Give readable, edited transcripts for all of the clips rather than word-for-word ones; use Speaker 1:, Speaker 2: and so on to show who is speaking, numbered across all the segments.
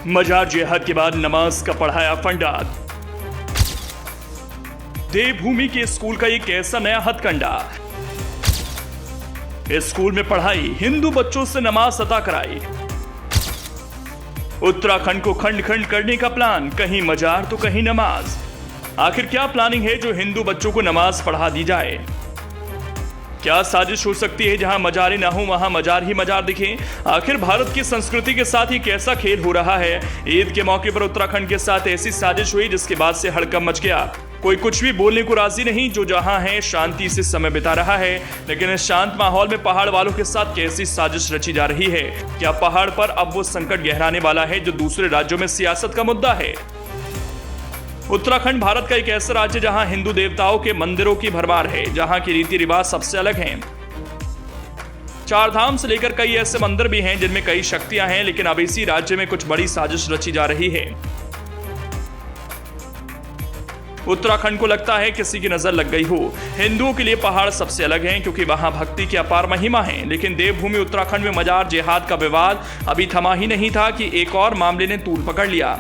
Speaker 1: मजार जिहाद के बाद नमाज का पढ़ाया फंडा। देवभूमि के स्कूल का एक ऐसा नया हथकंडा। इस स्कूल में पढ़ाई, हिंदू बच्चों से नमाज अता कराई। उत्तराखंड को खंड खंड करने का प्लान, कहीं मजार तो कहीं नमाज। आखिर क्या प्लानिंग है जो हिंदू बच्चों को नमाज पढ़ा दी जाए? क्या साजिश हो सकती है जहां मजारें ना हो वहां मजार ही मजार दिखे? आखिर भारत की संस्कृति के साथ ही कैसा खेल हो रहा है? ईद के मौके पर उत्तराखंड के साथ ऐसी साजिश हुई जिसके बाद से हड़कंप मच गया। कोई कुछ भी बोलने को राजी नहीं, जो जहां है शांति से समय बिता रहा है। लेकिन इस शांत माहौल में पहाड़ वालों के साथ कैसी साजिश रची जा रही है? क्या पहाड़ पर अब वो संकट गहराने वाला है जो दूसरे राज्यों में सियासत का मुद्दा है? उत्तराखंड भारत का एक ऐसा राज्य जहां हिंदू देवताओं के मंदिरों की भरमार है, जहां की रीति रिवाज सबसे अलग हैं। चार धाम से लेकर कई ऐसे मंदिर भी हैं जिनमें कई शक्तियां हैं, लेकिन अब इसी राज्य में कुछ बड़ी साजिश रची जा रही है। उत्तराखंड को लगता है किसी की नजर लग गई हो। हिंदुओं के लिए पहाड़ सबसे अलग हैं क्योंकि वहां भक्ति की अपार महिमा है, लेकिन देवभूमि उत्तराखंड में मजार जिहाद का विवाद अभी थमा ही नहीं था कि एक और मामले ने तूल पकड़ लिया।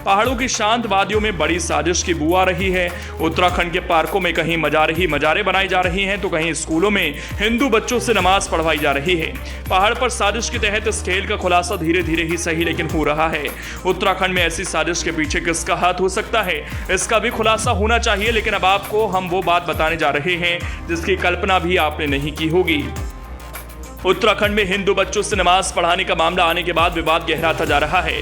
Speaker 1: पहाड़ों की शांत वादियों में बड़ी साजिश की बू आ रही है। उत्तराखंड के पार्कों में कहीं मजारे ही मजारे बनाई जा रही हैं तो कहीं स्कूलों में हिंदू बच्चों से नमाज पढ़वाई जा रही है। पहाड़ पर साजिश के तहत इस खेल का खुलासा धीरे धीरे ही सही लेकिन हो रहा है। उत्तराखंड में ऐसी साजिश के पीछे किसका हाथ हो सकता है, इसका भी खुलासा होना चाहिए। लेकिन अब आपको हम वो बात बताने जा रहे हैं जिसकी कल्पना भी आपने नहीं की होगी। उत्तराखंड में हिंदू बच्चों से नमाज पढ़ाने का मामला आने के बाद विवाद गहराता जा रहा है।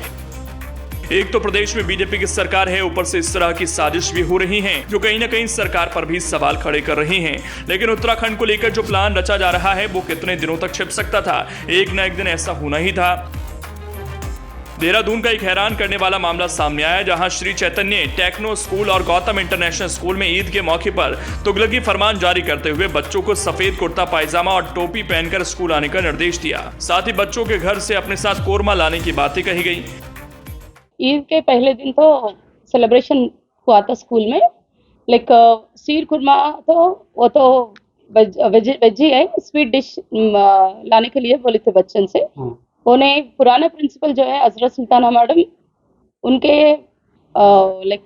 Speaker 1: एक तो प्रदेश में बीजेपी की सरकार है, ऊपर से इस तरह की साजिश भी हो रही हैं जो कहीं ना कहीं सरकार पर भी सवाल खड़े कर रही हैं। लेकिन उत्तराखंड को लेकर जो प्लान रचा जा रहा है वो कितने दिनों तक छिप सकता था? एक न एक दिन ऐसा होना ही था। देहरादून का एक हैरान करने वाला मामला सामने आया, जहां श्री चैतन्य टेक्नो स्कूल और गौतम इंटरनेशनल स्कूल में ईद के मौके पर तुगलकी फरमान जारी करते हुए बच्चों को सफेद कुर्ता पायजामा और टोपी पहनकर स्कूल आने का निर्देश दिया। साथ ही बच्चों के घर से अपने साथ कोरमा लाने की बातें कही गई।
Speaker 2: ईद के पहले दिन तो सेलिब्रेशन हुआ था स्कूल में, लाइक शीर खुरमा, तो वो तो वेज ही है। स्वीट डिश लाने के लिए बोले थे बच्चन से। उन्हें पुराना प्रिंसिपल जो है हजरत सुल्ताना मैडम, उनके लाइक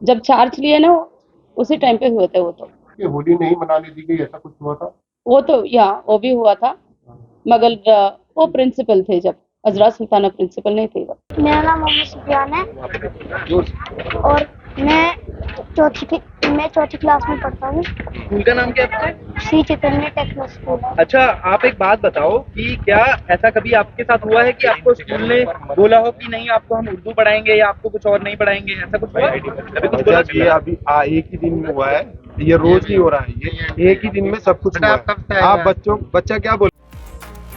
Speaker 2: जब चार्ज लिए ना उसी टाइम पे हुए थे। वो तो
Speaker 3: ये होली नहीं मनाने दी गई, ऐसा कुछ हुआ था?
Speaker 2: वो तो वो भी हुआ था, मगर वो प्रिंसिपल थे जब हजरत सुल्ताना प्रिंसिपल नहीं थे।
Speaker 4: मेरा नाम मोहम्मद सुफियान है और मैं चौथी क्लास में पढ़ता हूँ।
Speaker 5: स्कूल का नाम क्या है?
Speaker 4: Shri Chaitanya techno school.
Speaker 5: अच्छा, आप एक बात बताओ कि क्या ऐसा कभी आपके साथ हुआ है कि आपको स्कूल ने बोला हो कि नहीं आपको हम उर्दू पढ़ाएंगे या आपको कुछ और नहीं पढ़ाएंगे, ऐसा कुछ हुआ? अभी कुछ बोला?
Speaker 3: ये अभी एक ही दिन में हुआ है, ये रोज नहीं हो रहा है, ये एक ही दिन में सब कुछ हुआ है। आप बच्चा क्या बोल?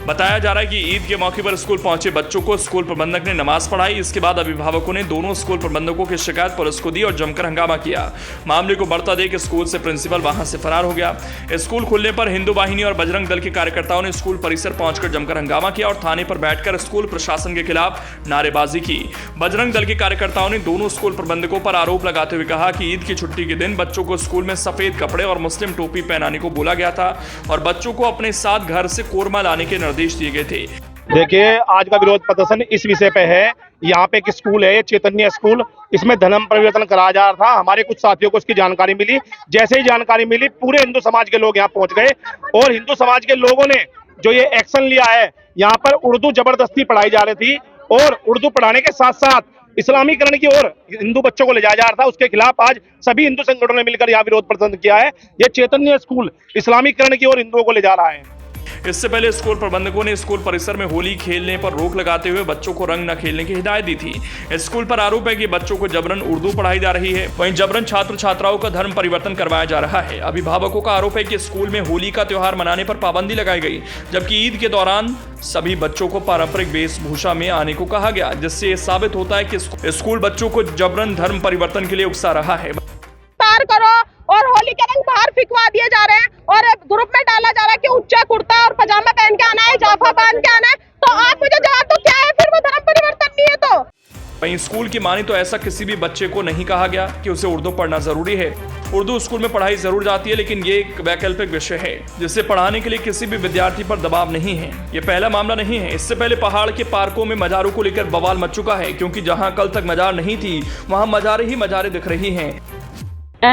Speaker 1: बताया जा रहा है कि ईद के मौके पर स्कूल पहुंचे बच्चों को स्कूल प्रबंधक ने नमाज पढ़ाई। इसके बाद अभिभावकों ने दोनों स्कूल प्रबंधकों की शिकायत पुलिस को दी और जमकर हंगामा किया। मामले को बढ़ता देख स्कूल से प्रिंसिपल वहां से फरार हो गया। स्कूल खुलने पर हिंदू वाहिनी और बजरंग दल के कार्यकर्ताओं ने स्कूल परिसर पहुंचकर जमकर हंगामा किया और थाने पर बैठकर स्कूल प्रशासन के खिलाफ नारेबाजी की। बजरंग दल के कार्यकर्ताओं ने दोनों स्कूल प्रबंधकों पर आरोप लगाते हुए कहा कि ईद की छुट्टी के दिन बच्चों को स्कूल में सफेद कपड़े और मुस्लिम टोपी पहनाने को बोला गया था और बच्चों को अपने साथ घर से कोरमा लाने के निर्देश दिए गए थे।
Speaker 6: देखिए, आज का विरोध प्रदर्शन इस विषय पे है। यहाँ पे एक स्कूल है, चैतन्य स्कूल, इसमें धर्म परिवर्तन कराया जा रहा था। हमारे कुछ साथियों को इसकी जानकारी मिली। जैसे ही जानकारी मिली, पूरे हिंदू समाज के लोग यहाँ पहुंच गए और हिंदू समाज के लोगों ने जो ये एक्शन लिया है, यहाँ पर उर्दू जबरदस्ती पढ़ाई जा रही थी और उर्दू पढ़ाने के साथ साथ इस्लामीकरण की ओर हिंदू बच्चों को ले जाया जा रहा था। उसके खिलाफ आज सभी हिंदू संगठनों ने मिलकर यहाँ विरोध प्रदर्शन किया है। ये चैतन्य स्कूल इस्लामीकरण की ओर हिंदुओं को ले जा रहा है।
Speaker 1: इससे पहले स्कूल प्रबंधकों ने स्कूल परिसर में होली खेलने पर रोक लगाते हुए बच्चों को रंग न खेलने की हिदायत दी थी। स्कूल पर आरोप है कि बच्चों को जबरन उर्दू पढ़ाई जा रही है, वहीं जबरन छात्र छात्राओं का धर्म परिवर्तन करवाया जा रहा है। अभिभावकों का आरोप है कि स्कूल में होली का त्योहार मनाने पर पाबंदी लगाई गई, जबकि ईद के दौरान सभी बच्चों को पारंपरिक वेशभूषा में आने को कहा गया, जिससे ये साबित होता है कि स्कूल बच्चों को जबरन धर्म परिवर्तन के लिए उकसा रहा है।
Speaker 7: करो और होली के रंग बाहर फिकवा दिए जा रहे हैं और ग्रुप में डाला जा रहा है कि उच्चा कुर्ता और पजामा पहन के आना है, जाफा पहन के आना है। तो आप मुझे जवाब दो, क्या है फिर वो धर्म परिवर्तन नहीं है? तो
Speaker 1: वहीं स्कूल की मानी तो ऐसा किसी भी बच्चे को नहीं कहा गया कि उसे उर्दू पढ़ना जरूरी है। उर्दू स्कूल में पढ़ाई जरूर जाती है, लेकिन ये एक वैकल्पिक विषय है जिसे पढ़ाने के लिए किसी भी विद्यार्थी पर दबाव नहीं है। ये पहला मामला नहीं है। इससे पहले पहाड़ के पार्कों में मजारों को लेकर बवाल मच चुका है, क्योंकि जहां कल तक मजार नहीं थी वहां मजारे ही मजारे दिख रही हैं।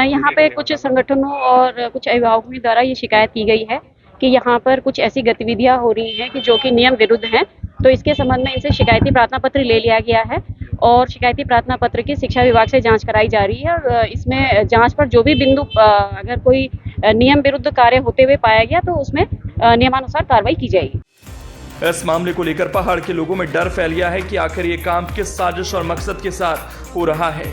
Speaker 2: यहाँ पे कुछ संगठनों और कुछ अभिभावकों द्वारा ये शिकायत की गई है कि यहाँ पर कुछ ऐसी गतिविधियां हो रही हैं कि जो कि नियम विरुद्ध हैं। तो इसके संबंध में इनसे शिकायती प्रार्थना पत्र ले लिया गया है और शिकायती प्रार्थना पत्र की शिक्षा विभाग से जांच कराई जा रही है और इसमें जांच पर जो भी बिंदु अगर कोई नियम विरुद्ध कार्य होते हुए पाया गया तो उसमें नियमानुसार कार्रवाई की जाएगी।
Speaker 1: इस मामले को लेकर पहाड़ के लोगों में डर फैल गया है कि आखिर ये काम किस साजिश और मकसद के साथ हो रहा है।